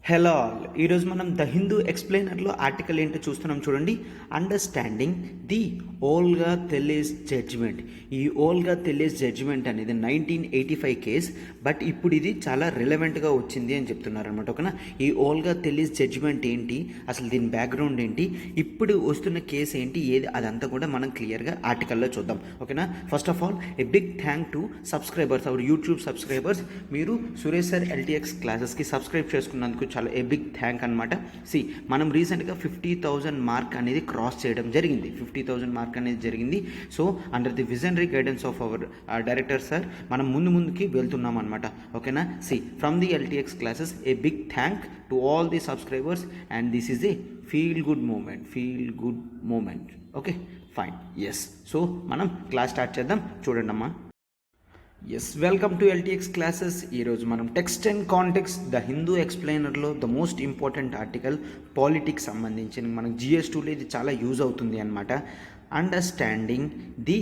Hello all, ఈరోజు మనం the Hindu ఎక్స్ప్లెయినర్లో article ఏంటో చూస్తున్నాం చూడండి. Understanding the Olga Tellis judgment. ఈ ఓల్గా తెలీస్ జడ్జిమెంట్ అనేది 1985 కేస్, బట్ ఇప్పుడు ఇది చాలా రిలవెంట్గా వచ్చింది అని చెప్తున్నారు అనమాట. ఓకేనా, ఈ ఓల్గా తెలీస్ జడ్జిమెంట్ ఏంటి, అసలు దీని బ్యాక్గ్రౌండ్ ఏంటి, ఇప్పుడు వస్తున్న కేసు ఏంటి, ఏది అదంతా కూడా మనం క్లియర్గా ఆర్టికల్లో చూద్దాం. ఓకేనా, first of all a big thank to subscribers, our YouTube subscribers. మీరు సురేష్ సార్ ఎల్టీఎక్స్ క్లాసెస్కి సబ్స్క్రైబ్ చేసుకున్నందుకు చాలా ఏ బిగ్ థ్యాంక్ అనమాట. మనం రీసెంట్గా 50,000 మార్క్ అనేది క్రాస్ చేయడం జరిగింది. 50,000 మార్క్ అనేది జరిగింది. So under the visionary guidance of our director sir మనం ముందుకి వెళ్తున్నాం అనమాట. ఓకేనా, from the LTX classes a big thank to all the subscribers and this is a feel good moment. Okay fine, yes. So మనం class start చేద్దాం. చూడండి అమ్మా. Yes, welcome to LTX classes. ఈరోజు మనం text and context the Hindu ఎక్స్ప్లెయినర్లో the most important article politics సంబంధించి మనకు GS2లో ఇది చాలా యూజ్ అవుతుంది అనమాట. Understanding the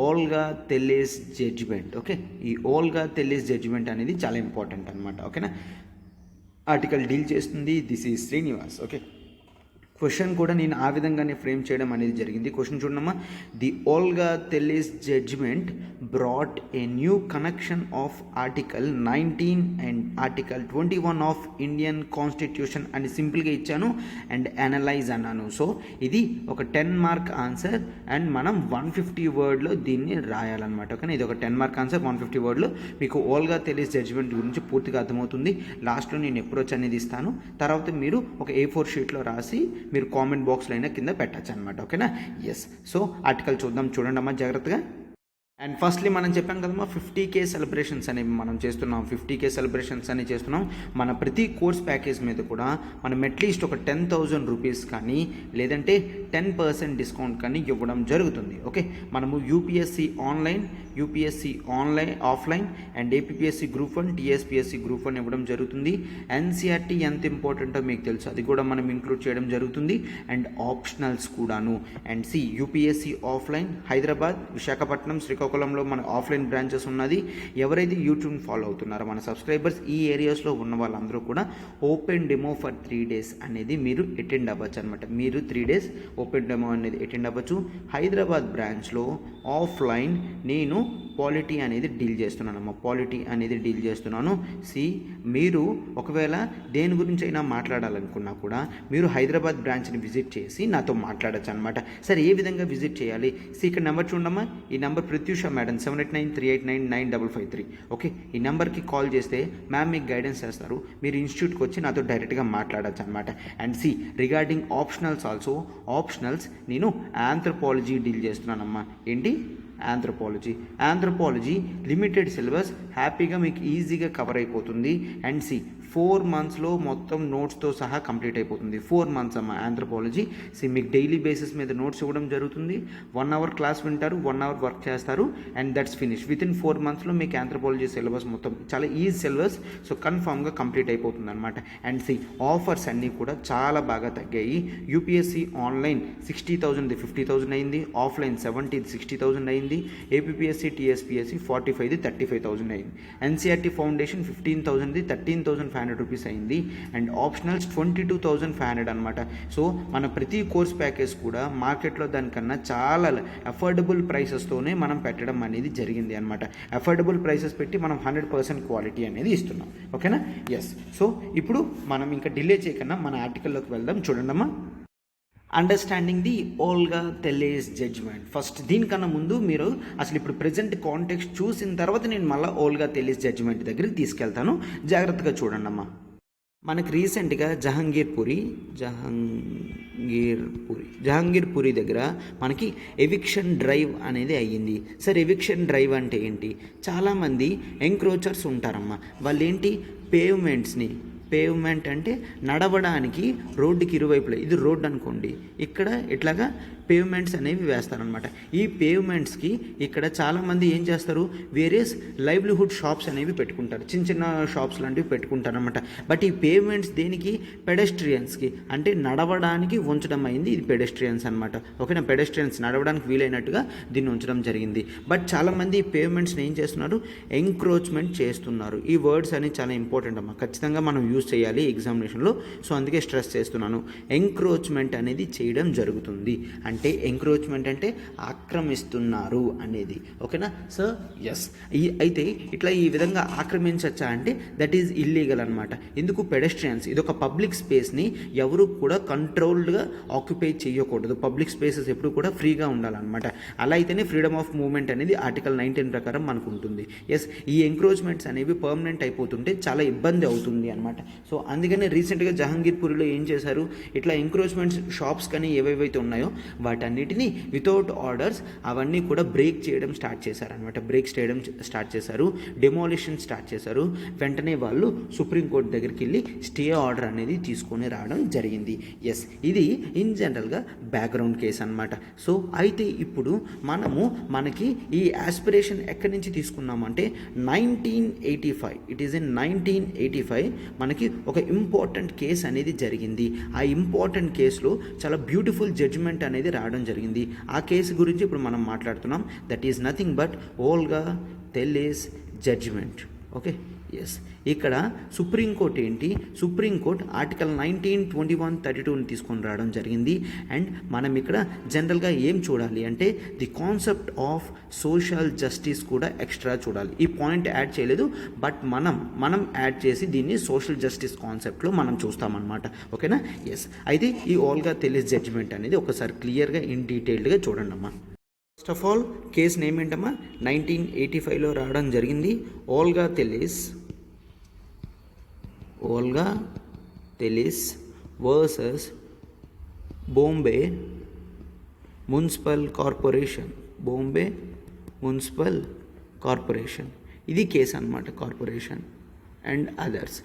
Olga Tellis judgment. Okay, ఈ ఓల్గా తెలీస్ జడ్జిమెంట్ అనేది చాలా ఇంపార్టెంట్ అనమాట. ఓకేనా, ఆర్టికల్ డీల్ చేస్తుంది. This is Srinivas. Okay, question కూడా నేను ఆ విధంగానే ఫ్రేమ్ చేయడం అనేది జరిగింది. క్వశ్చన్ చూడమ్మా. The Olga Tellis judgment brought a new connection of article 19 and article 21 of Indian constitution అని సింపుల్గా ఇచ్చాను అండ్ అనలైజ్ అన్నాను. సో ఇది ఒక 10 మార్క్ ఆన్సర్ అండ్ మనం 150 వర్డ్లో దీన్ని రాయాలన్నమాట. ఓకే, ఇది ఒక 10 మార్క్ ఆన్సర్ 150 వర్డ్లో. మీకు ఓల్గా తెలీస్ జడ్జిమెంట్ గురించి పూర్తిగా అర్థమవుతుంది. లాస్ట్లో నేను అప్రోచ్ అనేది ఇస్తాను. తర్వాత మీరు ఒక A4 షీట్లో రాసి మీరు కామెంట్ బాక్స్లో అయినా కింద పెట్టచ్చు అనమాట. ఓకేనా, ఎస్. సో ఆర్టికల్ చూడండి అమ్మా జాగ్రత్తగా. అండ్ ఫస్ట్లీ మనం చెప్పాం కదమ్మా 50K సెలబ్రేషన్స్ అనేవి మనం చేస్తున్నాం. 50K సెలబ్రేషన్స్ అని చేస్తున్నాం. మన ప్రతి కోర్స్ ప్యాకేజ్ మీద కూడా మనం అట్లీస్ట్ ఒక 10,000 రూపీస్ కానీ లేదంటే 10% డిస్కౌంట్ కానీ ఇవ్వడం జరుగుతుంది. ఓకే, మనము UPSC online offline and APSC group 1 TSPSC group 1 ఇవ్వడం జరుగుతుంది. ఎన్సీఆర్టీ ఎంత ఇంపార్టెంటో మీకు తెలుసు, అది కూడా మనం ఇంక్లూడ్ చేయడం జరుగుతుంది. అండ్ ఆప్షనల్స్ కూడాను. And UPSC offline Hyderabad, Visakhapatnam, శ్రీకాకుళంలో మన ఆఫ్లైన్ బ్రాంచెస్ ఉన్నది. ఎవరైతే యూట్యూబ్ని ఫాలో అవుతున్నారో మన సబ్స్క్రైబర్స్ ఈ ఏరియాస్లో ఉన్న వాళ్ళందరూ కూడా ఓపెన్ డెమో ఫర్ 3 days అనేది మీరు అటెండ్ అవ్వచ్చు అనమాట. మీరు 3 days ఓపెన్ డెమో అనేది అటెండ్ అవ్వచ్చు. హైదరాబాద్ బ్రాంచ్లో ఆఫ్లైన్ నేను పాలిటీ అనేది డీల్ చేస్తున్నాను. మీరు ఒకవేళ దేని గురించి అయినా మాట్లాడాలనుకున్నా కూడా మీరు హైదరాబాద్ బ్రాంచ్ని విజిట్ చేసి నాతో మాట్లాడచ్చు అనమాట. సరే, ఏ విధంగా విజిట్ చేయాలి? ఇక్కడ నెంబర్ చూడమ్మా. ఈ నెంబర్ ప్రత్యూష మేడం 7893899553. ఓకే, ఈ నెంబర్కి కాల్ చేస్తే మ్యామ్ మీకు గైడెన్స్ చేస్తారు. మీరు ఇన్స్టిట్యూట్కి వచ్చి నాతో డైరెక్ట్గా మాట్లాడచ్చు అనమాట. And regarding optionals also, optionals నేను ఆంథ్రోపాలజీ డీల్ చేస్తున్నానమ్మా. ఏంటి? ఆంథ్రోపాలజీ లిమిటెడ్ సిలబస్ హ్యాపీగా మీకు ఈజీగా కవర్ అయిపోతుంది. అండ్ 4 monthsలో మొత్తం నోట్స్తో సహా కంప్లీట్ అయిపోతుంది. 4 months అమ్మ ఆంథ్రోపాలజీ. మీకు డైలీ బేసిస్ మీద నోట్స్ ఇవ్వడం జరుగుతుంది. 1 hour క్లాస్ వింటారు, 1 hour వర్క్ చేస్తారు అండ్ దట్స్ ఫినిష్. వితిన్ 4 monthsలో మీకు ఆంథ్రోపాలజీ సిలబస్ మొత్తం చాలా ఈజీ సిలబస్, సో కన్ఫామ్గా కంప్లీట్ అయిపోతుంది అనమాట. అండ్ ఆఫర్స్ అన్నీ కూడా చాలా బాగా తగ్గాయి. యూపీఎస్సీ ఆన్లైన్ 60,000 50,000 అయింది, ఆఫ్లైన్ 70 60,000 అయింది, ఏపీఎస్సీ టీఎస్పీఎస్సీ 45 35,000 అయింది, ఎన్సీఆర్టీ ఫౌండేషన్ 15,000 13,500 రూపీస్ అయింది అండ్ ఆప్షనల్స్ 22,500 అనమాట. సో మన ప్రతి కోర్స్ ప్యాకేజ్ కూడా మార్కెట్లో దానికన్నా చాలా అఫోర్డబుల్ ప్రైసెస్తోనే మనం పెట్టడం అనేది జరిగింది అనమాట. అఫోర్డబుల్ ప్రైసెస్ పెట్టి మనం 100% క్వాలిటీ అనేది ఇస్తున్నాం. ఓకేనా, ఎస్. సో ఇప్పుడు మనం ఇంకా డిలే చేయకుండా మన ఆర్టికల్లోకి వెళ్దాం. చూడండమ్మా. Understanding the Olga Tellis judgment. First దీనికన్నా ముందు మీరు అసలు ఇప్పుడు ప్రజెంట్ కాంటెక్స్ట్ చూసిన తర్వాత నేను మళ్ళీ ఓల్గా తెలీస్ జడ్జిమెంట్ దగ్గరికి తీసుకెళ్తాను. జాగ్రత్తగా చూడండి అమ్మా. మనకి రీసెంట్గా జహంగీర్ పూరి దగ్గర మనకి ఎవిక్షన్ డ్రైవ్ అనేది అయ్యింది. సరే, ఎవిక్షన్ డ్రైవ్ అంటే ఏంటి? చాలామంది ఎంక్రోచర్స్ ఉంటారమ్మా. వాళ్ళు ఏంటి, పేవ్మెంట్ అంటే నడవడానికి రోడ్డుకి ఇరువైపులా, ఇది రోడ్డు అనుకోండి, ఇక్కడ ఇట్లాగా పేవ్మెంట్స్ అనేవి వేస్తారనమాట. ఈ పేవ్మెంట్స్కి ఇక్కడ చాలామంది ఏం చేస్తారు, వేరియస్ లైవ్లీహుడ్ షాప్స్ అనేవి పెట్టుకుంటారు, చిన్న చిన్న షాప్స్ లాంటివి పెట్టుకుంటారు అనమాట. బట్ ఈ పేవ్మెంట్స్ దేనికి, పెడెస్ట్రియన్స్కి, అంటే నడవడానికి ఉంచడం అయింది. ఇది పెడెస్ట్రియన్స్ అనమాట. ఓకేనా, పెడెస్ట్రియన్స్ నడవడానికి వీలైనట్టుగా దీన్ని ఉంచడం జరిగింది. బట్ చాలామంది ఈ పేవ్మెంట్స్ని ఏం చేస్తున్నారు, ఎంక్రోచ్మెంట్ చేస్తున్నారు. ఈ వర్డ్స్ అనేవి చాలా ఇంపార్టెంట్ అమ్మా, ఖచ్చితంగా మనం యూజ్ చేయాలి ఎగ్జామినేషన్లో. సో అందుకే స్ట్రెస్ చేస్తున్నాను. ఎంక్రోచ్మెంట్ అనేది చేయడం జరుగుతుంది. అంటే ఎంక్రోచ్మెంట్ అంటే ఆక్రమిస్తున్నారు అనేది. ఓకేనా సార్? ఎస్. అయితే ఇట్లా ఈ విధంగా ఆక్రమించచ్చా అంటే దట్ ఈజ్ ఇల్లీగల్ అనమాట. ఎందుకు, పెడెస్ట్రియన్స్ ఇది ఒక పబ్లిక్ స్పేస్ని ఎవరు కూడా కంట్రోల్డ్గా ఆక్యుపై చేయకూడదు. పబ్లిక్ స్పేసెస్ ఎప్పుడు కూడా ఫ్రీగా ఉండాలన్నమాట. అలా అయితేనే ఫ్రీడమ్ ఆఫ్ మూవ్మెంట్ అనేది ఆర్టికల్ 19 ప్రకారం మనకు ఉంటుంది. ఎస్, ఈ ఎంక్రోచ్మెంట్స్ అనేవి పర్మనెంట్ అయిపోతుంటే చాలా ఇబ్బంది అవుతుంది అనమాట. సో అందుకనే రీసెంట్గా జహాంగీర్పూర్లో ఏం చేశారు, ఇట్లా ఎంక్రోచ్మెంట్స్ షాప్స్ కానీ ఏవేవైతే ఉన్నాయో వాటన్నిటిని వితౌట్ ఆర్డర్స్ అవన్నీ కూడా బ్రేక్ చేయడం స్టార్ట్ చేశారనమాట. బ్రేక్ చేయడం స్టార్ట్ చేశారు, డెమోలిషన్ స్టార్ట్ చేశారు. వెంటనే వాళ్ళు సుప్రీంకోర్టు దగ్గరికి వెళ్ళి స్టే ఆర్డర్ అనేది తీసుకొని రావడం జరిగింది. ఎస్, ఇది ఇన్ జనరల్గా బ్యాక్గ్రౌండ్ కేసు అనమాట. సో అయితే ఇప్పుడు మనకి ఈ ఆస్పిరేషన్ ఎక్కడి నుంచి తీసుకున్నామంటే 1985, ఇట్ ఈస్ ఇన్ 1985 మనకి ఒక ఇంపార్టెంట్ కేసు అనేది జరిగింది. ఆ ఇంపార్టెంట్ కేసులో చాలా బ్యూటిఫుల్ జడ్జిమెంట్ అనేది రావడం జరిగింది. ఆ కేసు గురించి ఇప్పుడు మనం మాట్లాడుతున్నాం. That is nothing but Olga Tellis judgment. Okay, yes. ఇక్కడ సుప్రీంకోర్టు ఏంటి, సుప్రీంకోర్టు ఆర్టికల్ 19, 21, 32ని తీసుకొని రావడం జరిగింది. అండ్ మనం ఇక్కడ జనరల్గా ఏం చూడాలి అంటే the concept of social justice కూడా ఎక్స్ట్రా చూడాలి. ఈ పాయింట్ యాడ్ చేయలేదు, బట్ మనం యాడ్ చేసి దీన్ని సోషల్ జస్టిస్ కాన్సెప్ట్లో మనం చూస్తామన్నమాట. ఓకేనా? ఎస్. అయితే ఈ ఓల్గా తెలీస్ జడ్జిమెంట్ అనేది ఒకసారి క్లియర్గా ఇన్ డీటెయిల్డ్గా చూడండి అమ్మా. First of all case name ఏంటమ్మా, 1985లో రావడం జరిగింది. Olga Tellis versus Bombay municipal corporation. ఇది కేసు అన్నమాట, కార్పొరేషన్ అండ్ అదర్స్.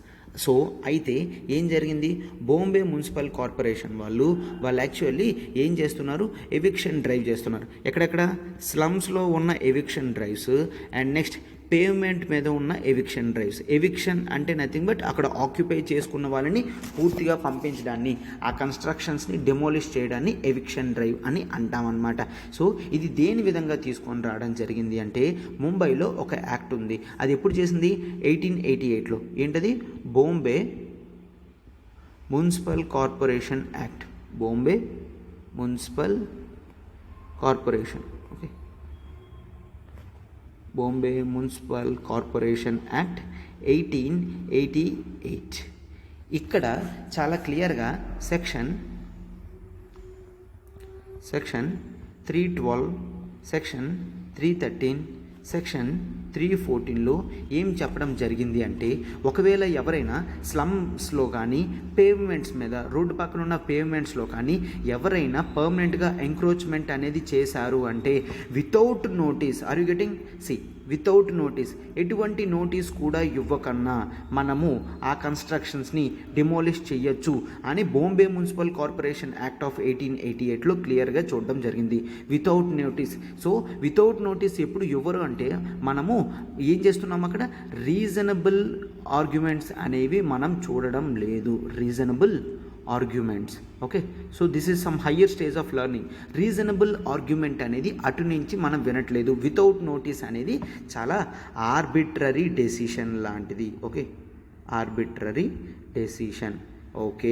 సో అయితే ఏం జరిగింది, బాంబే మున్సిపల్ కార్పొరేషన్ వాళ్ళు యాక్చువల్లీ ఏం చేస్తున్నారు, ఎవిక్షన్ డ్రైవ్ చేస్తున్నారు. ఎక్కడెక్కడ, స్లమ్స్లో ఉన్న eviction drives and next pavement మీద ఉన్న ఎవిక్షన్ డ్రైవ్స్. ఎవిక్షన్ అంటే నథింగ్ బట్ అక్కడ ఆక్యుపై చేసుకున్న వాళ్ళని పూర్తిగా పంపించడాన్ని, ఆ కన్స్ట్రక్షన్స్ని డెమోలిష్ చేయడాన్ని ఎవిక్షన్ డ్రైవ్ అని అంటామన్నమాట. సో ఇది దేని విధంగా తీసుకొని రావడం జరిగింది అంటే ముంబైలో ఒక యాక్ట్ ఉంది. అది ఎప్పుడు చేసింది, 1888లో. ఏంటది, Bombay municipal corporation act. Bombay municipal corporation. Okay, Bombay municipal corporation act 1888. ఇక్కడ చాలా క్లియర్గా సెక్షన్ 312, సెక్షన్ 313, సెక్షన్ 314లో ఏం చెప్పడం జరిగింది అంటే ఒకవేళ ఎవరైనా స్లమ్స్లో కానీ పేవ్మెంట్స్ మీద, రోడ్డు పక్కన ఉన్న పేవ్మెంట్స్లో కానీ ఎవరైనా పర్మనెంట్గా ఎంక్రోచ్మెంట్ అనేది చేశారు అంటే without notice, are you getting, without notice, ఎటువంటి నోటీస్ కూడా ఇవ్వకన్నా మనము ఆ కన్స్ట్రక్షన్స్ని డిమోలిష్ చేయొచ్చు అని Bombay municipal corporation act of 1888లో క్లియర్గా చూడడం జరిగింది. Without notice. So without notice ఎప్పుడు ఇవ్వరు అంటే మనము ఏం చేస్తున్నాం, అక్కడ రీజనబుల్ ఆర్గ్యుమెంట్స్ అనేవి మనం చూడడం లేదు. Reasonable arguments. Okay, so this is some higher stage of learning. Reasonable argument అనేది అటు నుంచి మనం వినట్లేదు. వితౌట్ నోటీస్ అనేది చాలా ఆర్బిట్రరీ డెసిషన్ లాంటిది. Okay, arbitrary decision. Okay,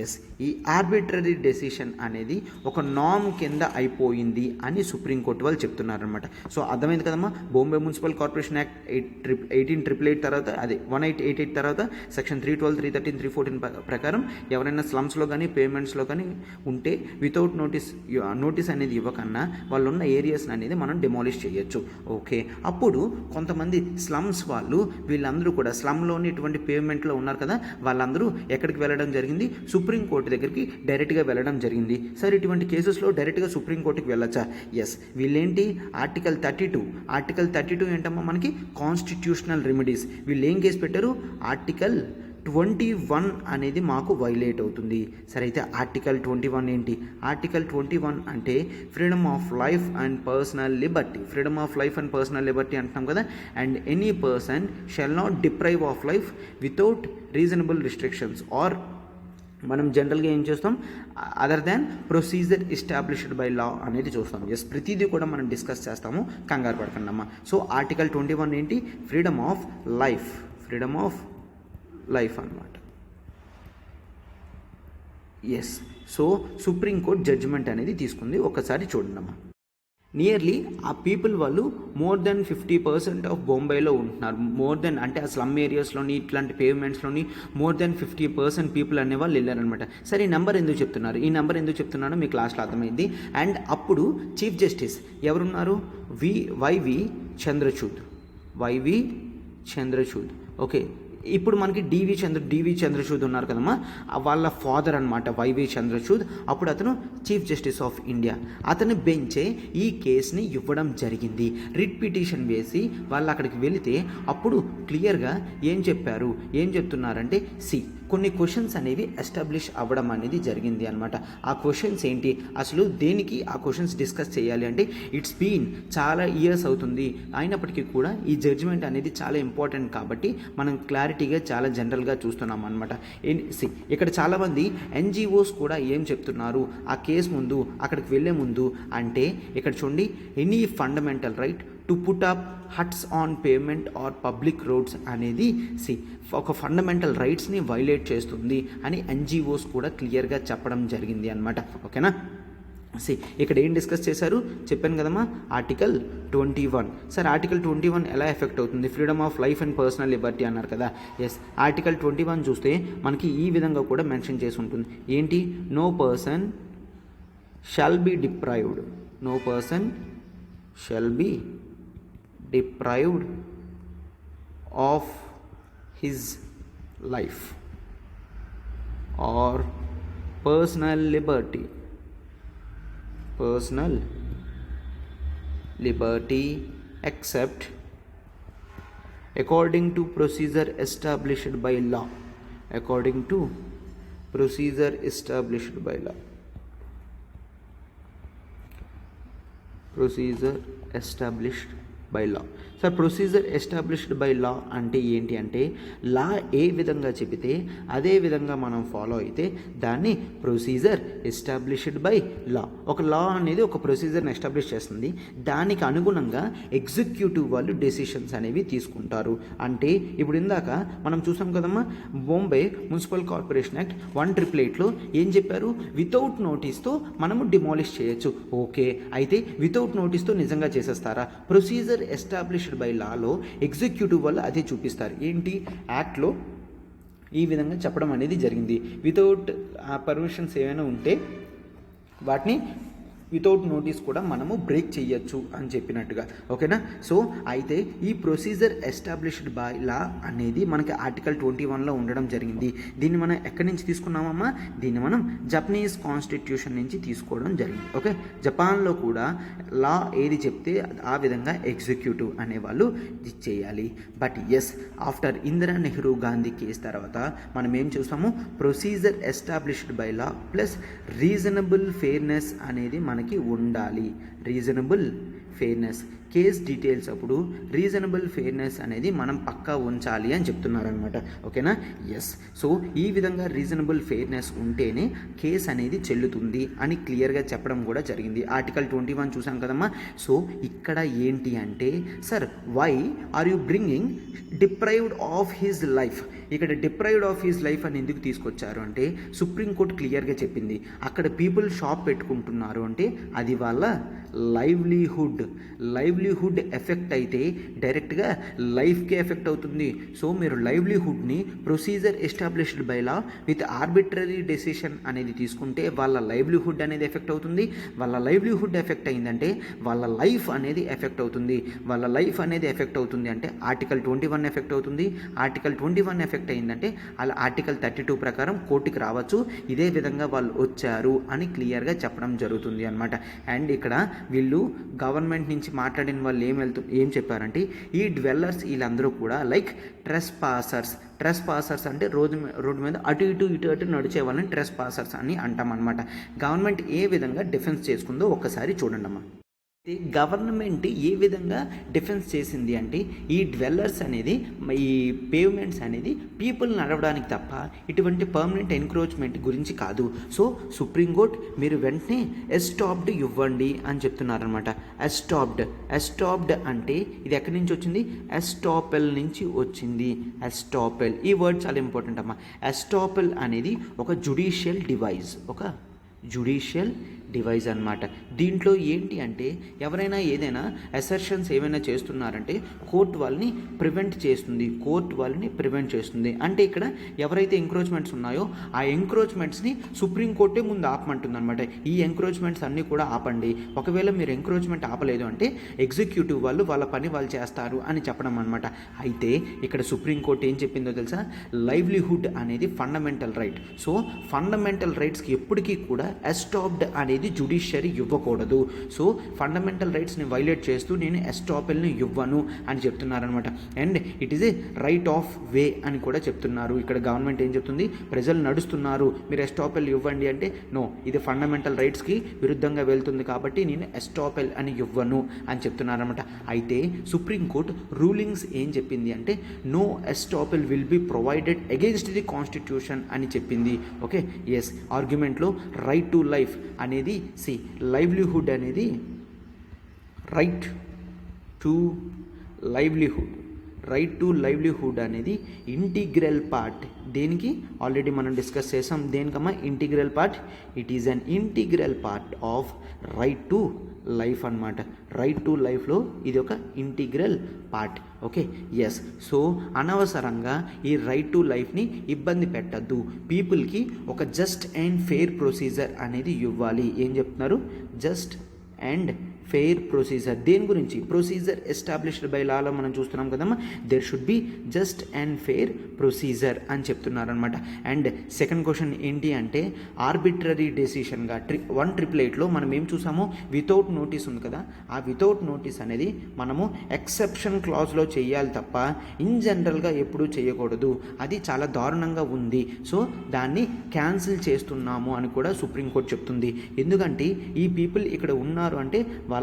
yes. ఈ ఆర్బిట్రరీ డెసిషన్ అనేది ఒక నామ్ కింద అయిపోయింది అని సుప్రీంకోర్టు వాళ్ళు చెప్తున్నారనమాట. సో అర్థమైంది కదమ్మా. బాంబే మున్సిపల్ కార్పొరేషన్ యాక్ట్ 1888 తర్వాత, అదే 1888 తర్వాత సెక్షన్ 312, 313, 314 ప్రకారం ఎవరైనా స్లమ్స్లో కానీ పేమెంట్స్లో కానీ ఉంటే వితౌట్ నోటీస్ అనేది ఇవ్వకన్నా వాళ్ళు ఉన్న ఏరియాస్ అనేది మనం డెమాలిష్ చేయొచ్చు. ఓకే, అప్పుడు కొంతమంది స్లమ్స్ వాళ్ళు వీళ్ళందరూ కూడా స్లమ్లోని ఇటువంటి పేమెంట్లో ఉన్నారు కదా, వాళ్ళందరూ ఎక్కడికి వెళ్ళడం జరిగింది, సుప్రీంకోర్టు దగ్గరికి డైరెక్ట్గా వెళ్ళడం జరిగింది. సార్ ఇటువంటి కేసెస్లో డైరెక్ట్గా సుప్రీంకోర్టుకి వెళ్ళొచ్చా? ఎస్. వీళ్ళేంటి, ఆర్టికల్ 32 ఏంటమ్మా మనకి, కాన్స్టిట్యూషనల్ రెమెడీస్. వీళ్ళు ఏం కేసు పెట్టారు, ఆర్టికల్ 21 అనేది మాకు వైలేట్ అవుతుంది. సరే, అయితే ఆర్టికల్ 21 ఏంటి? ఆర్టికల్ 21 అంటే freedom of life and personal liberty. Freedom of life and personal liberty అంటున్నాం కదా. And any person shall not deprive of life without reasonable restrictions or మనం జనరల్గా ఏం చేస్తాం, other than procedure established by law అనేది చూస్తాం. Yes, ప్రతిదీ కూడా మనం డిస్కస్ చేస్తాము, కంగారు పడకండి అమ్మా. సో ఆర్టికల్ 21 ఏంటి? Freedom of life, freedom of life అన్నమాట. ఎస్, సో సుప్రీంకోర్టు జడ్జిమెంట్ అనేది తీసుకుంది. ఒకసారి చూడండి అమ్మా. నియర్లీ ఆ పీపుల్ వాళ్ళు మోర్ దెన్ 50% ఆఫ్ బొంబాయిలో ఉంటున్నారు. మోర్ దెన్ అంటే ఆ స్లమ్ ఏరియాస్లోని ఇట్లాంటి పేవ్మెంట్స్లోని మోర్ దెన్ 50% పీపుల్ అనేవాళ్ళు వెళ్ళారనమాట. సరే, ఈ నెంబర్ ఎందుకు చెప్తున్నారు? ఈ నెంబర్ ఎందుకు చెప్తున్నారో మీకు లాస్ట్లో అర్థమైంది. అండ్ అప్పుడు చీఫ్ జస్టిస్ ఎవరున్నారు? వైవి చంద్రచూడ్. ఓకే, ఇప్పుడు మనకి డివి చంద్రచూడ్ ఉన్నారు కదమ్మా, వాళ్ళ ఫాదర్ అనమాట వైవి చంద్రచూడ్. అప్పుడు అతను చీఫ్ జస్టిస్ ఆఫ్ ఇండియా. అతని బెంచే ఈ కేసుని ఇవ్వడం జరిగింది. రిట్ పిటిషన్ వేసి వాళ్ళు అక్కడికి వెళితే అప్పుడు క్లియర్గా ఏం చెప్తున్నారంటే కొన్ని క్వశ్చన్స్ అనేవి ఎస్టాబ్లిష్ అవ్వడం అనేది జరిగింది అనమాట. ఆ క్వశ్చన్స్ ఏంటి, అసలు దేనికి ఆ క్వశ్చన్స్ డిస్కస్ చేయాలి అంటే ఇట్స్ బీన్ చాలా ఇయర్స్ అవుతుంది, అయినప్పటికీ కూడా ఈ జడ్జిమెంట్ అనేది చాలా ఇంపార్టెంట్ కాబట్టి మనం క్లారిటీగా చాలా జనరల్గా చూస్తున్నాం అనమాట. ఇక్కడ చాలామంది ఎన్జిఓస్ కూడా ఏం చెప్తున్నారు ఆ కేసు ముందు, అక్కడికి వెళ్ళే ముందు అంటే ఇక్కడ చూడండి, any fundamental right to put up huts on pavement or public roads అనేది ఒక ఫండమెంటల్ రైట్స్ని వైలేట్ చేస్తుంది అని ఎన్జిఓస్ కూడా క్లియర్గా చెప్పడం జరిగింది అనమాట. ఓకేనా? ఇక్కడ ఏం డిస్కస్ చేశారు చెప్పాను కదమ్మా, ఆర్టికల్ 21. సరే, ఆర్టికల్ 21 ఎలా ఎఫెక్ట్ అవుతుంది? Freedom of life and personal Liberty అన్నారు కదా. ఎస్, ఆర్టికల్ 21 చూస్తే మనకి ఈ విధంగా కూడా మెన్షన్ చేసి ఉంటుంది. ఏంటి? No person shall be deprived, no person shall be deprived of his life or personal liberty except according to procedure established by law, according to procedure established by law, procedure established by law. Sir, procedure established by లా అంటే ఏంటి అంటే, లా ఏ విధంగా చెబితే అదే విధంగా మనం follow అయితే దాన్ని ప్రొసీజర్ ఎస్టాబ్లిష్డ్ బై లా. ఒక లా అనేది ఒక ప్రొసీజర్ని ఎస్టాబ్లిష్ చేస్తుంది, దానికి అనుగుణంగా ఎగ్జిక్యూటివ్ వాళ్ళు డెసిషన్స్ అనేవి తీసుకుంటారు. అంటే ఇప్పుడు ఇందాక మనం చూసాం కదమ్మా, బాంబే మున్సిపల్ కార్పొరేషన్ యాక్ట్ 188లో ఏం చెప్పారు? వితౌట్ నోటీస్తో మనము డిమాలిష్ చేయొచ్చు. ఓకే, అయితే వితౌట్ నోటీస్తో నిజంగా చేసేస్తారా? Procedure established by Lalo executive వాళ్ళు అదే చూపిస్తారు. ఏంటి? యాక్ట్లో ఈ విధంగా చెప్పడం అనేది జరిగింది. వితౌట్ పర్మిషన్స్ ఏమైనా ఉంటే వాటిని వితౌట్ నోటీస్ కూడా మనము బ్రేక్ చేయొచ్చు అని చెప్పినట్టుగా. ఓకేనా? సో అయితే ఈ ప్రొసీజర్ ఎస్టాబ్లిష్డ్ బై లా అనేది మనకి ఆర్టికల్ 21లో ఉండడం జరిగింది. దీన్ని మనం ఎక్కడి నుంచి తీసుకున్నామమ్మా? దీన్ని మనం జపనీస్ కాన్స్టిట్యూషన్ నుంచి తీసుకోవడం జరిగింది. ఓకే, జపాన్లో కూడా లా ఏది చెప్తే ఆ విధంగా ఎగ్జిక్యూటివ్ అనేవాళ్ళు చేయాలి. But yes, after Indira Nehru Gandhi case తర్వాత మనం ఏం చూసాము? Procedure established by law plus reasonable fairness అనేది మనకి ఉండాలి. రీజనబుల్ ఫెయిర్నెస్ కేస్ డీటెయిల్స్ అప్పుడు రీజనబుల్ ఫెయిర్నెస్ అనేది మనం పక్కా ఉంచాలి అని చెప్తున్నారనమాట. ఓకేనా? ఎస్, సో ఈ విధంగా రీజనబుల్ ఫెయిర్నెస్ ఉంటేనే కేస్ అనేది చెల్లుతుంది అని క్లియర్గా చెప్పడం కూడా జరిగింది. ఆర్టికల్ 21 చూసాం కదమ్మా. సో ఇక్కడ ఏంటి అంటే, sir why are you bringing deprived of his life? ఇక్కడ డిప్రైవ్డ్ ఆఫ్ హిజ్ లైఫ్ అని ఎందుకు తీసుకొచ్చారు అంటే, సుప్రీంకోర్టు క్లియర్గా చెప్పింది, అక్కడ పీపుల్ షాప్ పెట్టుకుంటున్నారు అంటే అది వాళ్ళ లైవ్లీహుడ్ ఎఫెక్ట్ అయితే డైరెక్ట్గా లైఫ్కే ఎఫెక్ట్ అవుతుంది. సో మీరు లైవ్లీహుడ్ని procedure established by law with arbitrary decision అనేది తీసుకుంటే వాళ్ళ లైవ్లీహుడ్ అనేది ఎఫెక్ట్ అవుతుంది. వాళ్ళ లైవ్లీహుడ్ ఎఫెక్ట్ అయిందంటే వాళ్ళ లైఫ్ అనేది ఎఫెక్ట్ అవుతుంది. వాళ్ళ లైఫ్ అనేది ఎఫెక్ట్ అవుతుంది అంటే ఆర్టికల్ 21 ఎఫెక్ట్ అవుతుంది. ఆర్టికల్ 21 ఎఫెక్ట్ అయిందంటే అలా ఆర్టికల్ 32 ప్రకారం కోర్టుకి రావచ్చు. ఇదే విధంగా వాళ్ళు వచ్చారు అని క్లియర్గా చెప్పడం జరుగుతుంది అనమాట. అండ్ ఇక్కడ వీళ్ళు గవర్నమెంట్ గవర్నమెంట్ నుంచి మాట్లాడిన వాళ్ళు ఏం చెప్పారంటే ఈ డ్వెల్లర్స్ వీళ్ళందరూ కూడా లైక్ ట్రెస్ పాసర్స్ అంటే రోడ్డు మీద ఇటు నడిచే వాళ్ళని ట్రెస్ పాసర్స్ అని అంటాం అనమాట. గవర్నమెంట్ ఏ విధంగా డిఫెన్స్ చేసుకుందో ఒక్కసారి చూడండి అమ్మా. గవర్నమెంట్ ఏ విధంగా డిఫెన్స్ చేసింది అంటే ఈ డ్వెల్లర్స్ అనేది ఈ పేవ్మెంట్స్ అనేది పీపుల్ నడవడానికి తప్ప ఇటువంటి పర్మనెంట్ ఎన్క్రోచ్మెంట్ గురించి కాదు. సో సుప్రీంకోర్టు మీరు వెంటనే ఎస్టాప్డ్ ఇవ్వండి అని చెప్తున్నారనమాట. ఎస్టాప్డ్ అంటే ఇది ఎక్కడి నుంచి వచ్చింది? ఎస్టాపెల్ నుంచి వచ్చింది. ఎస్టాపెల్ ఈ వర్డ్ చాలా ఇంపార్టెంట్ అమ్మా. ఎస్టాపెల్ అనేది ఒక జుడిషియల్ డివైజ్ అన్నమాట. దీంట్లో ఏంటి అంటే ఎవరైనా ఏదైనా అసర్షన్స్ ఏమైనా చేస్తున్నారంటే కోర్టు వాళ్ళని ప్రివెంట్ చేస్తుంది. అంటే ఇక్కడ ఎవరైతే ఎంక్రోచ్మెంట్స్ ఉన్నాయో ఆ ఎంక్రోచ్మెంట్స్ని సుప్రీంకోర్టే ముందు ఆపమంటుంది అనమాట. ఈ ఎంక్రోచ్మెంట్స్ అన్నీ కూడా ఆపండి, ఒకవేళ మీరు ఎంక్రోచ్మెంట్ ఆపలేదు అంటే ఎగ్జిక్యూటివ్ వాళ్ళు వాళ్ళ పని వాళ్ళు చేస్తారు అని చెప్పడం అనమాట. అయితే ఇక్కడ సుప్రీంకోర్టు ఏం చెప్పిందో తెలుసా? లైవ్లీహుడ్ అనేది ఫండమెంటల్ రైట్. సో ఫండమెంటల్ రైట్స్కి ఎప్పటికీ కూడా ఎస్టాప్డ్ అనేది జుడిషియరీ ఇవ్వకూడదు. సో ఫండమెంటల్ రైట్స్ని వైలేట్ చేస్తూ నేను ఎస్టాపెల్ని ఇవ్వను అని చెప్తున్నారనమాట. And it is a right of way అని కూడా చెప్తున్నారు. ఇక్కడ గవర్నమెంట్ ఏం చెప్తుంది? ప్రజలు నడుస్తున్నారు, మీరు ఎస్టాపెల్ ఇవ్వండి అంటే నో, ఇది ఫండమెంటల్ రైట్స్కి విరుద్ధంగా వెళ్తుంది కాబట్టి నేను ఎస్టాపెల్ అని ఇవ్వను అని చెప్తున్నారనమాట. అయితే సుప్రీంకోర్టు రూలింగ్స్ ఏం చెప్పింది అంటే no estoppel will be provided against the constitution అని చెప్పింది. ఓకే, ఎస్, ఆర్గ్యుమెంట్లో రైట్ టు లైఫ్ అనేది లైవ్లీహుడ్ అనేది రైట్ టు లైవ్లీహుడ్ అనేది ఇంటిగ్రల్ పార్ట్. దేనికి ఆల్రెడీ మనం డిస్కస్ చేసాం. దేనికమ్మా? Integral part. It is an integral part of right to life అన్నమాట. రైట్ టు లైఫ్లో ఇది ఒక integral part. Okay, yes. So అనవసరంగా ఈ రైట్ టు లైఫ్ని ఇబ్బంది పెట్టద్దు. పీపుల్కి ఒక జస్ట్ అండ్ ఫెయిర్ ప్రొసీజర్ అనేది ఇవ్వాలి. ఏం చెప్తున్నారు? Just and fair procedure. దేని గురించి? ప్రొసీజర్ ఎస్టాబ్లిష్డ్ బై లాలో మనం చూస్తున్నాం కదమ్మా. There should be just and fair procedure అని చెప్తున్నారనమాట. అండ్ సెకండ్ క్వశ్చన్ ఏంటి అంటే ఆర్బిట్రరీ డెసిషన్గా 188లో మనం ఏం చూసామో వితౌట్ నోటీస్ ఉంది కదా, ఆ వితౌట్ నోటీస్ అనేది మనము ఎక్సెప్షన్ క్లాజ్లో చేయాలి తప్ప ఇన్ జనరల్గా ఎప్పుడూ చేయకూడదు. అది చాలా దారుణంగా ఉంది. సో దాన్ని క్యాన్సిల్ చేస్తున్నాము అని కూడా సుప్రీంకోర్టు చెప్తుంది. ఎందుకంటే ఈ పీపుల్ ఇక్కడ ఉన్నారు అంటే వాళ్ళ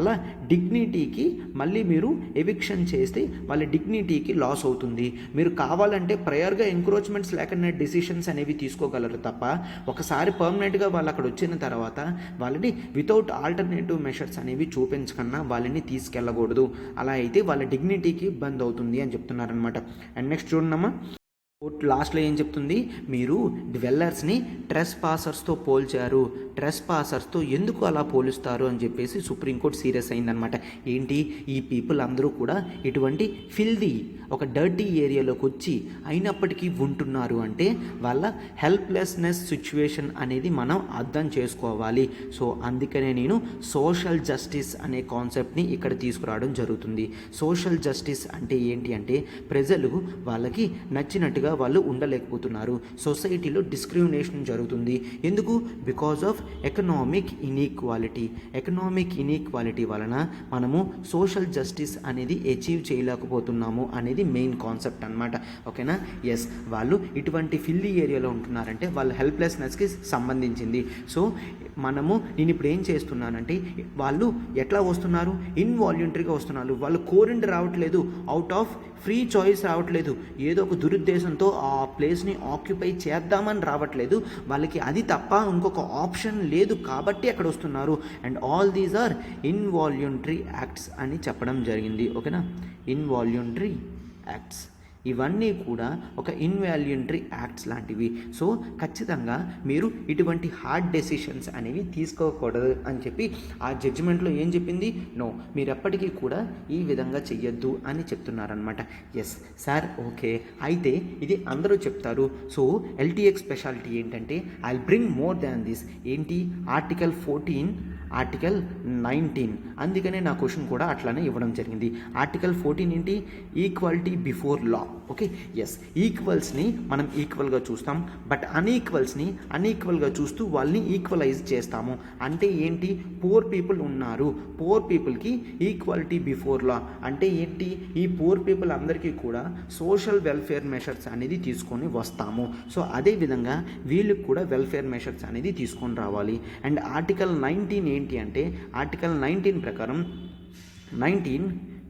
డిగ్నిటీకి మళ్ళీ మీరు ఎవిక్షన్ చేస్తే వాళ్ళ డిగ్నిటీకి లాస్ అవుతుంది. మీరు కావాలంటే ప్రయర్గా ఎంక్రోచ్మెంట్స్ లేకుండా డెసిషన్స్ అనేవి తీసుకోగలరు తప్ప ఒకసారి పర్మనెంట్గా వాళ్ళు అక్కడ వచ్చిన తర్వాత వాళ్ళని వితౌట్ ఆల్టర్నేటివ్ మెషర్స్ అనేవి చూపించకన్నా వాళ్ళని తీసుకెళ్ళకూడదు. అలా అయితే వాళ్ళ డిగ్నిటీకి ఇబ్బంది అవుతుంది అని చెప్తున్నారనమాట. అండ్ నెక్స్ట్ చూడమ్మా, కోర్టు లాస్ట్లో ఏం చెప్తుంది? మీరు డ్వెల్లర్స్ని ట్రెస్ పాసర్స్తో పోల్చారు, ట్రెస్ పాసర్స్తో ఎందుకు అలా పోలుస్తారు అని చెప్పేసి సుప్రీంకోర్టు సీరియస్ అయిందనమాట. ఏంటి, ఈ పీపుల్ అందరూ కూడా ఇటువంటి ఫిల్దీ ఒక డర్టీ ఏరియాలోకి వచ్చి అయినప్పటికీ ఉంటున్నారు అంటే వాళ్ళ హెల్ప్లెస్నెస్ సిచ్యువేషన్ అనేది మనం అర్థం చేసుకోవాలి. సో అందుకనే నేను సోషల్ జస్టిస్ అనే కాన్సెప్ట్ని ఇక్కడ తీసుకురావడం జరుగుతుంది. సోషల్ జస్టిస్ అంటే ఏంటి అంటే ప్రజలు వాళ్ళకి నచ్చినట్టుగా వాళ్ళు ఉండలేకపోతున్నారు. సొసైటీలో డిస్క్రిమినేషన్ జరుగుతుంది. ఎందుకు? బికాజ్ ఆఫ్ ఎకనామిక్ ఇనీక్వాలిటీ వలన మనము సోషల్ జస్టిస్ అనేది అచీవ్ చేయలేకపోతున్నాము అనేది మెయిన్ కాన్సెప్ట్ అనమాట. ఓకేనా? ఎస్, వాళ్ళు ఇటువంటి ఫిల్లీ ఏరియాలో ఉంటున్నారంటే వాళ్ళ హెల్ప్లెస్నెస్కి సంబంధించింది. సో నేను ఇప్పుడు ఏం చేస్తున్నానంటే వాళ్ళు ఎట్లా వస్తున్నారు? ఇన్వాల్యూంటరీగా వస్తున్నారు. వాళ్ళు కోరిండి రావట్లేదు, అవుట్ ఆఫ్ ఫ్రీ చాయిస్ రావట్లేదు, ఏదో ఒక దురుద్దేశంతో ఆ ప్లేస్ని ఆక్యుపై చేద్దామని రావట్లేదు. వాళ్ళకి అది తప్ప ఇంకొక ఆప్షన్ లేదు కాబట్టి అక్కడ వస్తున్నారు. And all these are involuntary acts అని చెప్పడం జరిగింది. ఓకేనా? ఇన్వాల్యూంటరీ యాక్ట్స్ ఇవన్నీ కూడా ఒక ఇన్వాల్యూంటరీ యాక్ట్స్ లాంటివి. సో ఖచ్చితంగా మీరు ఇటువంటి హార్డ్ డెసిషన్స్ అనేవి తీసుకోకూడదు అని చెప్పి ఆ జడ్జిమెంట్లో ఏం చెప్పింది? నో, మీరు ఎప్పటికీ కూడా ఈ విధంగా చెయ్యొద్దు అని చెప్తున్నారనమాట. ఎస్ సార్, ఓకే, అయితే ఇది అందరూ చెప్తారు. సో ఎల్టీఎక్స్ స్పెషాలిటీ ఏంటంటే I will bring more than this. ఏంటి? Article 14, article 19. అందుకనే నా క్వశ్చన్ కూడా అట్లానే ఇవ్వడం జరిగింది. ఆర్టికల్ 14 ఏంటి? Equality before law. Okay, yes, ఈక్వల్స్ని మనం ఈక్వల్గా చూస్తాం, బట్ అన్ఈక్వల్స్ని అన్ఈక్వల్గా చూస్తూ వాళ్ళని ఈక్వలైజ్ చేస్తాము. అంటే ఏంటి, పూర్ పీపుల్ ఉన్నారు, పూర్ పీపుల్కి ఈక్వాలిటీ బిఫోర్ లా అంటే ఏంటి, ఈ పూర్ పీపుల్ అందరికీ కూడా సోషల్ వెల్ఫేర్ మెషర్స్ అనేది తీసుకొని వస్తాము. సో అదేవిధంగా వీళ్ళకి కూడా వెల్ఫేర్ మెషర్స్ అనేది తీసుకొని రావాలి. అండ్ ఆర్టికల్ 19 ఏంటి అంటే, ఆర్టికల్ 19 ప్రకారం 19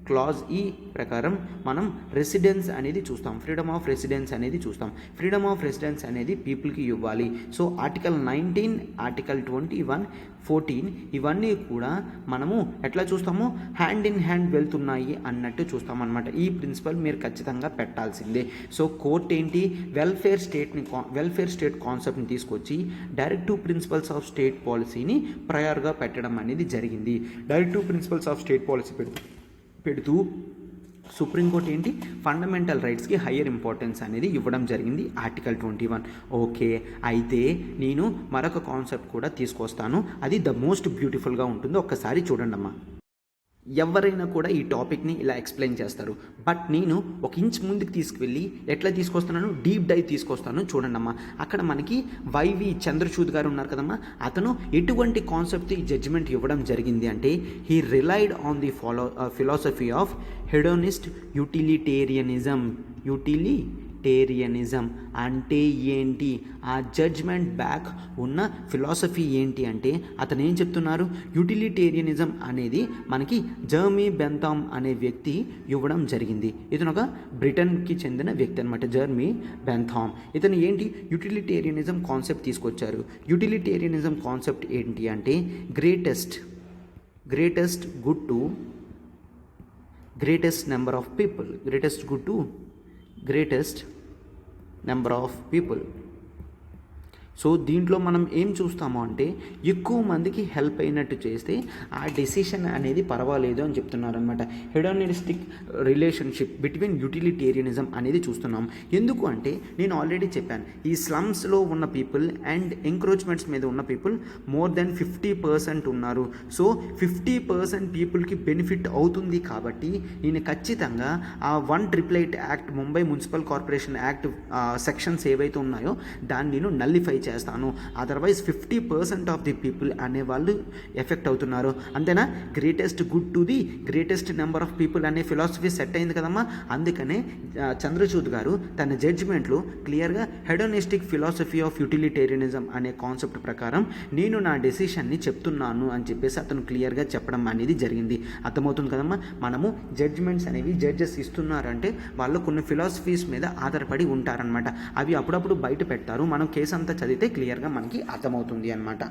క్లాజ్ ఈ ప్రకారం మనం రెసిడెన్స్ అనేది చూస్తాం, ఫ్రీడమ్ ఆఫ్ రెసిడెన్స్ అనేది చూస్తాం. ఫ్రీడమ్ ఆఫ్ రెసిడెన్స్ అనేది పీపుల్కి ఇవ్వాలి. సో ఆర్టికల్ 19, ఆర్టికల్ 21, 14 ఇవన్నీ కూడా మనము ఎట్లా చూస్తాము, హ్యాండ్ ఇన్ హ్యాండ్ వెళ్తున్నాయి అన్నట్టు చూస్తాం అనమాట. ఈ ప్రిన్సిపల్ మీరు ఖచ్చితంగా పెట్టాల్సిందే. సో కోర్ట్ ఏంటి, వెల్ఫేర్ స్టేట్ కాన్సెప్ట్ని తీసుకొచ్చి డైరెక్టివ్ ప్రిన్సిపల్స్ ఆఫ్ స్టేట్ పాలసీని ప్రయర్గా పెట్టడం అనేది జరిగింది. Directive principles of state policy పెడుతూ సుప్రీంకోర్టు ఏంటి, ఫండమెంటల్ రైట్స్కి హయ్యర్ ఇంపార్టెన్స్ అనేది ఇవ్వడం జరిగింది ఆర్టికల్ 21. ఓకే, అయితే నేను మరొక కాన్సెప్ట్ కూడా తీసుకొస్తాను, అది ద మోస్ట్ బ్యూటిఫుల్గా ఉంటుంది. ఒక్కసారి చూడండి అమ్మా. ఎవరైనా కూడా ఈ టాపిక్ని ఇలా ఎక్స్ప్లెయిన్ చేస్తారు, బట్ నేను ఒక ఇంచ్ ముందుకు తీసుకువెళ్ళి ఎట్లా తీసుకొస్తున్నాను, డీప్ డైవ్ తీసుకొస్తాను. చూడండి అమ్మా, అక్కడ మనకి వైవి చంద్రచూడ్ గారు ఉన్నారు కదమ్మా, అతను ఎటువంటి కాన్సెప్ట్ ఈ జడ్జిమెంట్ ఇవ్వడం జరిగింది అంటే, he relied on the philosophy of hedonist utilitarianism అంటే ఏంటి, ఆ జడ్జ్మెంట్ బ్యాక్ ఉన్న ఫిలాసఫీ ఏంటి అంటే, అతను ఏం చెప్తున్నారు, యూటిలిటేరియనిజం అనేది మనకి జర్మీ బెంథామ్ అనే వ్యక్తి ఇవ్వడం జరిగింది. ఇతను ఒక బ్రిటన్కి చెందిన వ్యక్తి అనమాట, జర్మీ బెంథామ్. ఇతను ఏంటి, యూటిలిటేరియనిజం కాన్సెప్ట్ తీసుకొచ్చారు. యూటిలిటేరియనిజం కాన్సెప్ట్ ఏంటి అంటే, greatest good to greatest number of people, greatest good to greatest number of people. So దీంట్లో మనం ఏం చూస్తాము అంటే, ఎక్కువ మందికి హెల్ప్ అయినట్టు చేస్తే ఆ డెసిషన్ అనేది పర్వాలేదు అని చెప్తున్నారు అనమాట. హెడోనిస్టిక్ రిలేషన్షిప్ బిట్వీన్ యూటిలిటేరియనిజం అనేది చూస్తున్నాం. ఎందుకు అంటే, నేను ఆల్రెడీ చెప్పాను, ఈ స్లమ్స్లో ఉన్న పీపుల్ అండ్ ఎంక్రోచ్మెంట్స్ మీద ఉన్న పీపుల్ మోర్ దెన్ 50% ఉన్నారు. సో 50% పీపుల్కి బెనిఫిట్ అవుతుంది కాబట్టి నేను ఖచ్చితంగా ఆ 188 act, Mumbai municipal corporation act sections ఏవైతే ఉన్నాయో దాన్ని నేను నల్లిఫై చేస్తాను. అదర్వైజ్ 50% ఆఫ్ ది పీపుల్ అనేవాళ్ళు ఎఫెక్ట్ అవుతున్నారు. అంతేనా, greatest good to the greatest number of people అనే ఫిలాసఫీ సెట్ అయింది కదమ్మా. అందుకనే చంద్రచూడ్ గారు తన జడ్జిమెంట్లో క్లియర్గా హెడోనిస్టిక్ ఫిలాసఫీ ఆఫ్ యూటిలిటేరియనిజం అనే కాన్సెప్ట్ ప్రకారం నేను నా డెసిషన్ని చెప్తున్నాను అని చెప్పేసి అతను క్లియర్గా చెప్పడం అనేది జరిగింది. అర్థమవుతుంది కదమ్మా. మనము జడ్జిమెంట్స్ అనేవి జడ్జెస్ ఇస్తున్నారంటే వాళ్ళు కొన్ని ఫిలాసఫీస్ మీద ఆధారపడి ఉంటారనమాట. అవి అప్పుడప్పుడు బయట పెడతారు, మనం కేసు అంతా చదివితే క్లియర్గా మనకి అర్థమవుతుంది అనమాట.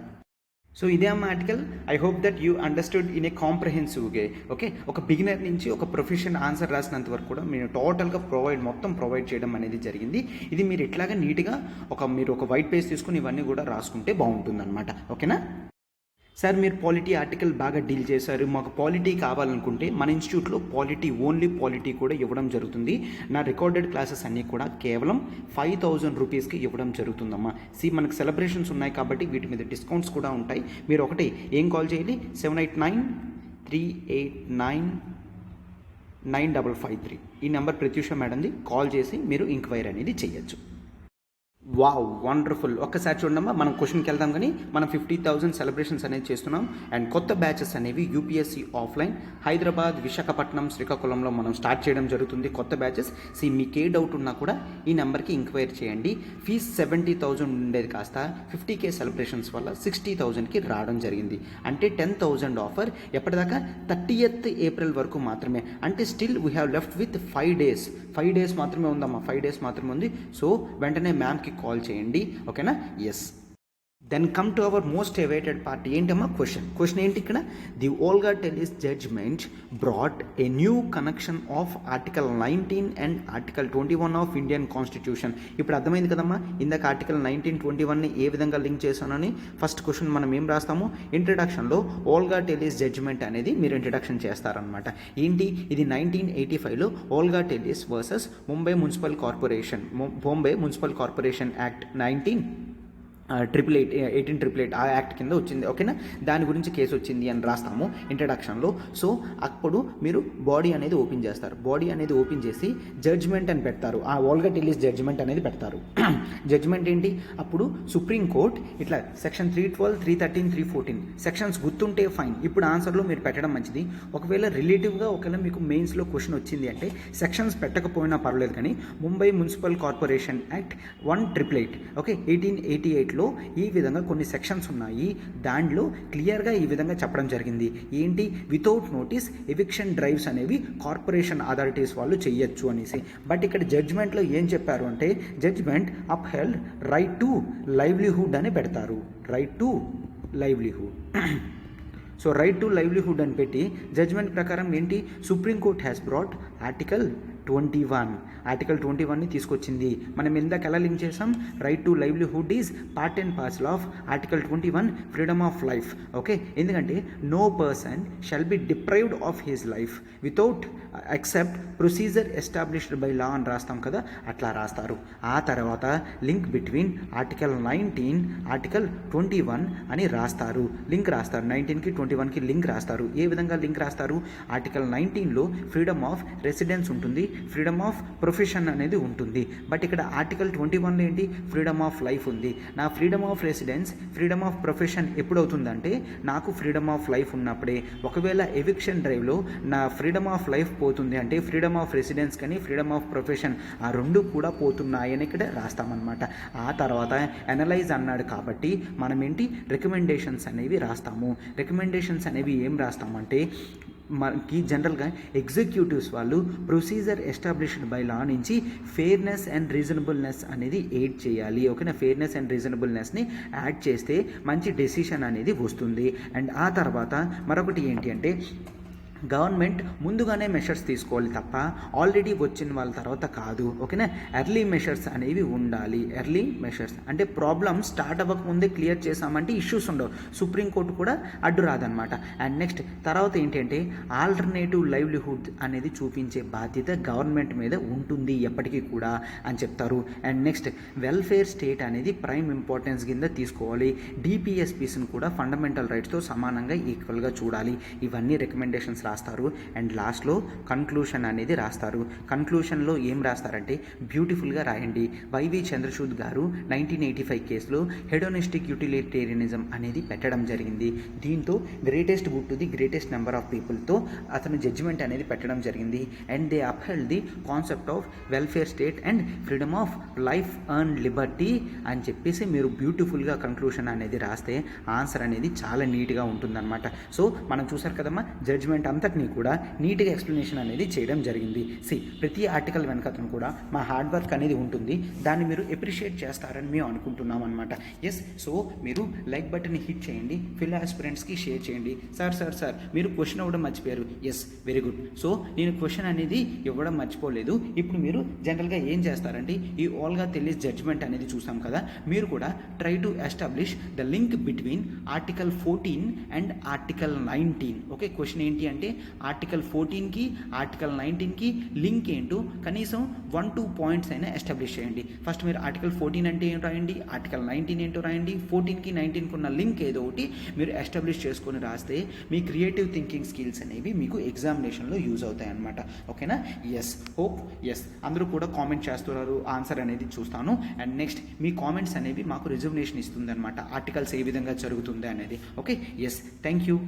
సో ఇదే అమ్మ article. I hope that you understood in a comprehensive way. Okay, ఒక బిగినర్ నుంచి ఒక ప్రొఫెషన్ ఆన్సర్ రాసినంత వరకు కూడా మీరు టోటల్గా మొత్తం ప్రొవైడ్ చేయడం అనేది జరిగింది. ఇది మీరు ఎట్లాగా నీట్గా మీరు ఒక వైట్ పేజ్ తీసుకుని ఇవన్నీ కూడా రాసుకుంటే బాగుంటుంది అనమాట. ఓకేనా సార్, మీరు పాలిటీ ఆర్టికల్ బాగా డీల్ చేశారు, మాకు పాలిటీ కావాలనుకుంటే మన ఇన్స్టిట్యూట్లో ఓన్లీ పాలిటీ కూడా ఇవ్వడం జరుగుతుంది. నా రికార్డెడ్ క్లాసెస్ అన్నీ కూడా కేవలం 5,000 రూపీస్కి ఇవ్వడం జరుగుతుందమ్మా. మనకు సెలబ్రేషన్స్ ఉన్నాయి కాబట్టి వీటి మీద డిస్కౌంట్స్ కూడా ఉంటాయి. మీరు ఒకటి ఏం కాల్ చేయాలి, 7893899553 ఈ నెంబర్ ప్రత్యూష మేడంది. కాల్ చేసి మీరు ఎంక్వైరీ అనేది చేయొచ్చు. Wow, wonderful. ఒక్కసారి చూడమ్మా, మనం క్వశ్చన్కి వెళ్దాం. కానీ మనం 50,000 సెలబ్రేషన్స్ అనేది చేస్తున్నాం. అండ్ కొత్త బ్యాచెస్ అనేవి యూపీఎస్సీ ఆఫ్లైన్ హైదరాబాద్, విశాఖపట్నం, శ్రీకాకుళంలో మనం స్టార్ట్ చేయడం జరుగుతుంది కొత్త బ్యాచెస్. మీకు ఏ డౌట్ ఉన్నా కూడా ఈ నెంబర్కి ఎంక్వైరీ చేయండి. ఫీజ్ 70,000 ఉండేది కాస్త 50K సెలబ్రేషన్స్ వల్ల 60,000కి రావడం జరిగింది. అంటే 10,000 ఆఫర్ ఎప్పటిదాకా 30th ఏప్రిల్ వరకు మాత్రమే. అంటే still we have left with 5 days మాత్రమే ఉందమ్మా. 5 డేస్ మాత్రమే ఉంది. సో వెంటనే మ్యామ్కి కాల్ చేయండి. ఓకేనా, yes. Then come to our most awaited part. ఏంటమ్మా క్వశ్చన్ ఏంటి ఇక్కడ, the Olga Tellis judgment brought a new connection of article 19 and article 21 of Indian constitution. ఇప్పుడు అర్థమైంది కదమ్మా, ఇందాక ఆర్టికల్ 19, 21ని ఏ విధంగా లింక్ చేశానని. ఫస్ట్ క్వశ్చన్ మనం ఏం రాస్తాము, ఇంట్రడక్షన్లో ఓల్గా టెలిస్ జడ్జ్మెంట్ అనేది మీరు ఇంట్రడక్షన్ చేస్తారనమాట. ఏంటి ఇది, 1985లో Olga Tellis versus Mumbai municipal corporation act 19 1888 ఆ యాక్ట్ కింద వచ్చింది. ఓకేనా, దాని గురించి కేసు వచ్చింది అని రాస్తాము ఇంట్రడక్షన్లో. సో అప్పుడు మీరు బాడీ అనేది ఓపెన్ చేస్తారు. బాడీ అనేది ఓపెన్ చేసి జడ్జ్మెంట్ అని పెడతారు. ఆ ఓల్గా టెల్లిస్ జడ్జ్మెంట్ అనేది పెడతారు. జడ్జ్మెంట్ ఏంటి, అప్పుడు సుప్రీంకోర్టు ఇట్లా సెక్షన్ 312, 313, 314 సెక్షన్స్ గుర్తుంటే ఫైన్. ఇప్పుడు ఆన్సర్లో మీరు పెట్టడం మంచిది. ఒకవేళ రిలేటివ్గా ఒకవేళ మీకు మెయిన్స్లో క్వశ్చన్ వచ్చింది అంటే సెక్షన్స్ పెట్టకపోయినా పర్లేదు, కానీ Mumbai municipal corporation act 188 okay 1888 లో ఈ విధంగా కొన్ని సెక్షన్స్ ఉన్నాయి. దాంట్లో క్లియర్గా ఈ విధంగా చెప్పడం జరిగింది. ఏంటి, వితౌట్ నోటీస్ ఎవిక్షన్ డ్రైవ్స్ అనేవి కార్పొరేషన్ అథారిటీస్ వాళ్ళు చెయ్యొచ్చు అనేసి. బట్ ఇక్కడ జడ్జ్మెంట్లో ఏం చెప్పారు అంటే, judgment upheld right to livelihood అని పెడతారు. Right to livelihood. So right to livelihood అని పెట్టి జడ్జ్మెంట్ ప్రకారం ఏంటి, supreme court has brought article 21. Article 21ని తీసుకొచ్చింది. మనం ఇందాక ఎలా లింక్ చేసాం, right to livelihood is part and parcel of article 21 freedom of life. Okay, ఎందుకంటే no person shall be deprived of his life without except procedure established by లా అని రాస్తాం కదా, అట్లా రాస్తారు. ఆ తర్వాత లింక్ బిట్వీన్ ఆర్టికల్ 19, ఆర్టికల్ 21 అని రాస్తారు. లింక్ రాస్తారు, 19కి 21కి లింక్ రాస్తారు. ఏ విధంగా లింక్ రాస్తారు, ఆర్టికల్ 19లో ఫ్రీడమ్ ఆఫ్ రెసిడెన్స్ ఉంటుంది, ఫ్రీడమ్ ఆఫ్ ప్రొఫెషన్ అనేది ఉంటుంది. బట్ ఇక్కడ ఆర్టికల్ 21లో ఏంటి, ఫ్రీడమ్ ఆఫ్ లైఫ్ ఉంది. నా freedom of residence, freedom of profession ఎప్పుడవుతుందంటే నాకు ఫ్రీడమ్ ఆఫ్ లైఫ్ ఉన్నప్పుడే. ఒకవేళ ఎవిక్షన్ డ్రైవ్లో నా ఫ్రీడమ్ ఆఫ్ లైఫ్ పోతుంది అంటే ఫ్రీడమ్ ఆఫ్ రెసిడెన్స్ కానీ ఫ్రీడమ్ ఆఫ్ ప్రొఫెషన్ ఆ రెండు కూడా పోతున్నాయని ఇక్కడ రాస్తామన్నమాట. ఆ తర్వాత అనలైజ్ అన్నాడు కాబట్టి మనం ఏంటి రికమెండేషన్స్ అనేవి రాస్తాము. రికమెండేషన్స్ అనేవి ఏం రాస్తామంటే, మనకి జనరల్గా ఎగ్జిక్యూటివ్స్ వాళ్ళు ప్రొసీజర్ ఎస్టాబ్లిష్డ్ బై లా నుంచి ఫెయిర్నెస్ అండ్ రీజనబుల్నెస్ అనేది యాడ్ చేయాలి. ఓకేనా, ఫెయిర్నెస్ అండ్ రీజనబుల్నెస్ని యాడ్ చేస్తే మంచి డెసిషన్ అనేది వస్తుంది. అండ్ ఆ తర్వాత మరొకటి ఏంటి అంటే, గవర్నమెంట్ ముందుగానే మెషర్స్ తీసుకోవాలి తప్ప ఆల్రెడీ వచ్చిన వాళ్ళ తర్వాత కాదు. ఓకేనా, ఎర్లీ మెషర్స్ అనేవి ఉండాలి. ఎర్లీ మెషర్స్ అంటే ప్రాబ్లమ్ స్టార్ట్ అవ్వకముందే క్లియర్ చేసామంటే ఇష్యూస్ ఉండవు, సుప్రీంకోర్టు కూడా అడ్డు రాదనమాట. అండ్ నెక్స్ట్ తర్వాత ఏంటంటే, ఆల్టర్నేటివ్ లైవ్లీహుడ్ అనేది చూపించే బాధ్యత గవర్నమెంట్ మీద ఉంటుంది ఎప్పటికీ కూడా అని చెప్తారు. అండ్ నెక్స్ట్ వెల్ఫేర్ స్టేట్ అనేది ప్రైమ్ ఇంపార్టెన్స్ కింద తీసుకోవాలి. డిపిఎస్పీస్ని కూడా ఫండమెంటల్ రైట్స్తో సమానంగా ఈక్వల్గా చూడాలి. ఇవన్నీ రికమెండేషన్స్ రాస్తారు. అండ్ లాస్ట్లో కన్క్లూషన్ అనేది రాస్తారు. కన్క్లూషన్లో ఏం రాస్తారంటే బ్యూటిఫుల్గా రాయండి. వైవి చంద్రచూడ్ గారు 1985 కేసులో హెడోనిస్టిక్ యూటిలిటేరియనిజం అనేది పెట్టడం జరిగింది. దీంతో greatest good to the greatest number of పీపుల్తో అతను జడ్జిమెంట్ అనేది పెట్టడం జరిగింది. And they upheld the concept of welfare state and freedom of life and liberty అని చెప్పేసి మీరు బ్యూటిఫుల్గా కన్క్లూషన్ అనేది రాస్తే ఆన్సర్ అనేది చాలా నీట్గా ఉంటుందన్నమాట. సో మనం చూసారు కదమ్మా, జడ్జిమెంట్ అంతటినీ కూడా నీట్గా ఎక్స్ప్లెనేషన్ అనేది చేయడం జరిగింది. ప్రతి ఆర్టికల్ వెనకతను కూడా మా హార్డ్ వర్క్ అనేది ఉంటుంది. దాన్ని మీరు అప్రిషియేట్ చేస్తారని మేము అనుకుంటున్నాం అనమాట. ఎస్, సో మీరు లైక్ బటన్ని హిట్ చేయండి, ఫిల్ ఆస్పిరెంట్స్కి షేర్ చేయండి. సార్ మీరు క్వశ్చన్ ఇవ్వడం మర్చిపోయారు. Yes, very good. సో నేను క్వశ్చన్ అనేది ఇవ్వడం మర్చిపోలేదు. ఇప్పుడు మీరు జనరల్గా ఏం చేస్తారంటే, ఈ ఓల్గా టెల్లిస్ జడ్జ్మెంట్ అనేది చూసాం కదా, మీరు కూడా try to establish the link between article 14 and article 19. Okay, question ఏంటి అంటే ఆర్టికల్ 14కి ఆర్టికల్ 19కి లింక్ ఏంటో కనీసం 1-2 పాయింట్స్ అయినా ఎస్టాబ్లిష్ చేయండి. ఫస్ట్ మీరు ఆర్టికల్ 14 అంటే ఏంటో రాయండి, ఆర్టికల్ 19 ఏంటో రాయండి, 14కి 19కి ఉన్న లింక్ ఏదో ఒకటి మీరు ఎస్టాబ్లిష్ చేసుకొని రాస్తే మీ క్రియేటివ్ థింకింగ్ స్కిల్స్ అనేవి మీకు ఎగ్జామినేషన్లో యూజ్ అవుతాయి అన్నమాట. ఓకేనా, ఎస్, హోప్ ఎస్ అందరూ కూడా కామెంట్ చేస్తున్నారు, ఆన్సర్ అనేది చూస్తాను. అండ్ నెక్స్ట్ మీ కామెంట్స్ అనేవి మాకు రిజర్వేషన్ ఇస్తుంది అనమాట, ఆర్టికల్స్ ఏ విధంగా జరుగుతుంది అనేది. Okay, yes, thank you.